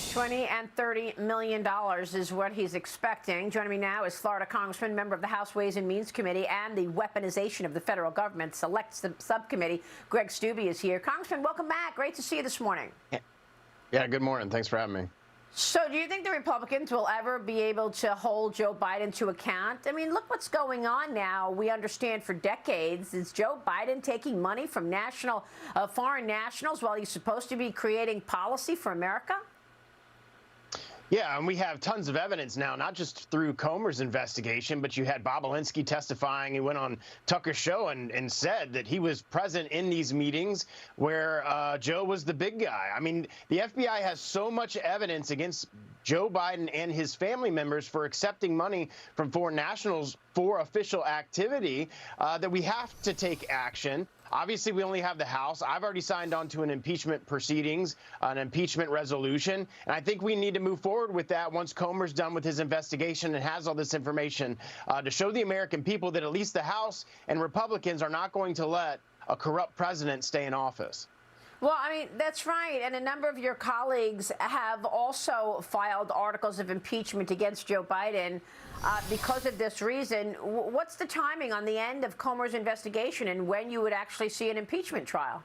$20 and $30 million is what he's expecting. Joining me now is Florida Congressman, member of the House Ways and Means Committee and the Weaponization of the Federal Government Select Subcommittee. Greg Steube is here. Congressman, welcome back. Great to see you this morning. Yeah, good morning. Thanks for having me. So do you think the Republicans will ever be able to hold Joe Biden to account? I mean, look what's going on now. We understand for decades, is Joe Biden taking money from foreign nationals while he's supposed to be creating policy for America? Yeah, and we have tons of evidence now, not just through Comer's investigation, but you had Bob Alinsky testifying. He went on Tucker's show and said that he was present in these meetings where Joe was the big guy. I mean, the FBI has so much evidence against Joe Biden and his family members for accepting money from foreign nationals for official activity that we have to take action. Obviously, we only have the House. I've already signed on to an impeachment proceedings, an impeachment resolution, and I think we need to move forward with that once Comer's done with his investigation and has all this information to show the American people that at least the House and Republicans are not going to let a corrupt president stay in office. Well, I mean, that's right. And a number of your colleagues have also filed articles of impeachment against Joe Biden because of this reason. What's the timing on the end of Comer's investigation and when you would actually see an impeachment trial?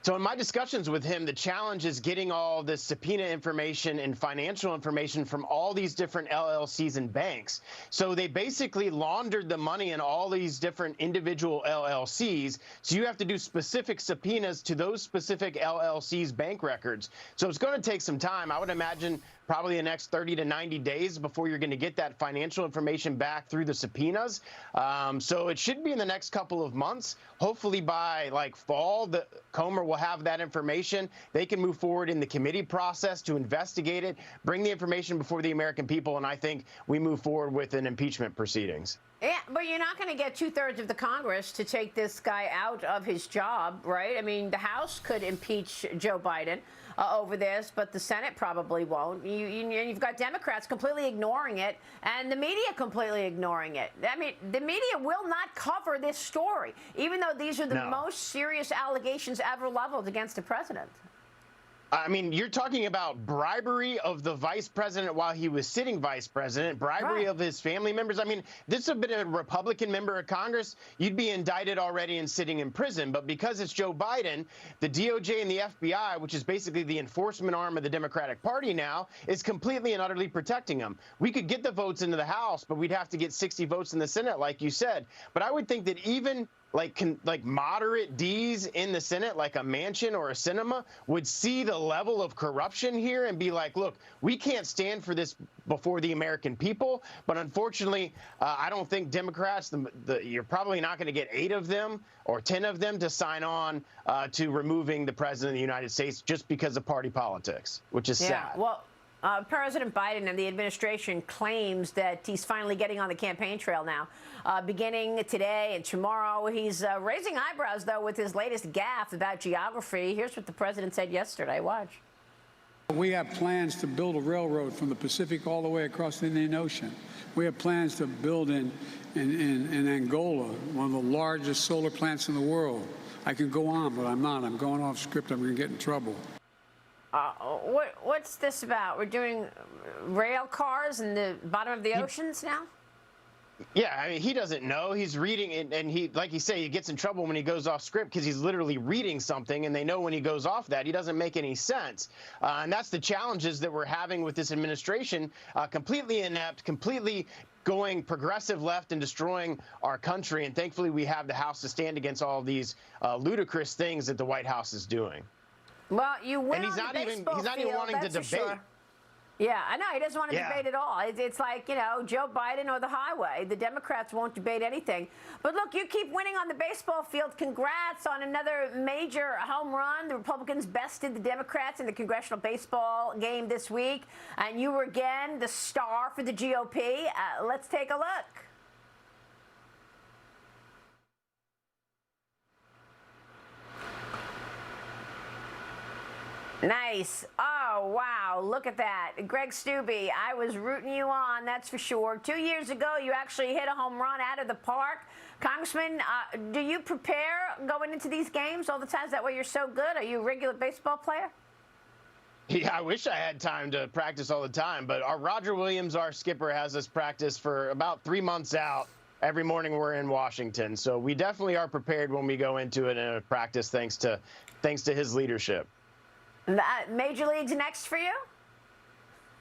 So in my discussions with him, the challenge is getting all the subpoena information and financial information from all these different LLCs and banks. So they basically laundered the money in all these different individual LLCs. So you have to do specific subpoenas to those specific LLCs' bank records. So it's going to take some time. I would imagine probably the next 30 to 90 days before you're going to get that financial information back through the subpoenas. So it should be in the next couple of months. Hopefully by like fall, the Comer will have that information. They can move forward in the committee process to investigate it, bring the information before the American people, and I think we move forward with an impeachment proceedings. Yeah, but you're not going to get 2/3 of the Congress to take this guy out of his job, right? I mean, the House could impeach Joe Biden over this, but the Senate probably won't. You've got Democrats completely ignoring it and the media completely ignoring it. I mean, the media will not cover this story, even though these are the most serious allegations ever leveled against the president. I mean, you're talking about bribery of the vice president while he was sitting vice president, bribery of his family members. I mean, this would have been a Republican member of Congress. You'd be indicted already and sitting in prison. But because it's Joe Biden, the DOJ and the FBI, which is basically the enforcement arm of the Democratic Party now, is completely and utterly protecting him. We could get the votes into the House, but we'd have to get 60 votes in the Senate, like you said. But I would think that even like moderate D's in the Senate, like a Manchin or a Sinema, would see the level of corruption here and be like, look, we can't stand for this before the American people. But unfortunately, I don't think Democrats, you're probably not going to get 8 of them or 10 of them to sign on to removing the president of the United States just because of party politics, which is sad. Well, President Biden and the administration claims that he's finally getting on the campaign trail now. Beginning today and tomorrow, he's raising eyebrows, though, with his latest gaffe about geography. Here's what the president said yesterday. Watch. We have plans to build a railroad from the Pacific all the way across the Indian Ocean. We have plans to build in Angola, one of the largest solar plants in the world. I can go on, but I'm not. I'm going off script. I'm going to get in trouble. What's this about? We're doing rail cars in the bottom of the oceans now? Yeah, I mean, he doesn't know. He's reading it, and he, like you say, he gets in trouble when he goes off script because he's literally reading something, and they know when he goes off that, he doesn't make any sense. And that's the challenges that we're having with this administration, completely inept, completely going progressive left and destroying our country. And thankfully, we have the House to stand against all of these ludicrous things that the White House is doing. Well, you win and he's on not the even baseball he's not field, even wanting to debate. Sure. Yeah, I know. He doesn't want to debate at all. It's like, you know, Joe Biden or the highway. The Democrats won't debate anything. But look, you keep winning on the baseball field. Congrats on another major home run. The Republicans bested the Democrats in the congressional baseball game this week. And you were again the star for the GOP. Let's take a look. Nice. Oh, wow. Look at that. Greg Steube, I was rooting you on, that's for sure. 2 years ago, you actually hit a home run out of the park. Congressman, do you prepare going into these games all the time? Is that why you're so good? Are you a regular baseball player? Yeah, I wish I had time to practice all the time, but our Roger Williams, our skipper, has us practice for about 3 months out. Every morning we're in Washington, so we definitely are prepared when we go into it in a practice, thanks to his leadership. Major League's next for you?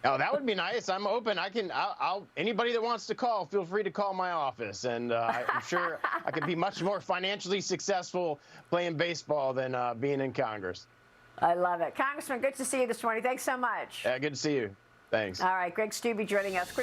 Oh, that would be nice. I'm open. I'll anybody that wants to call, feel free to call my office, and I'm sure I could be much more financially successful playing baseball than being in Congress. I love it. Congressman, good to see you this morning. Thanks so much. Good to see you. Thanks. All right, Greg Steube joining us. Quick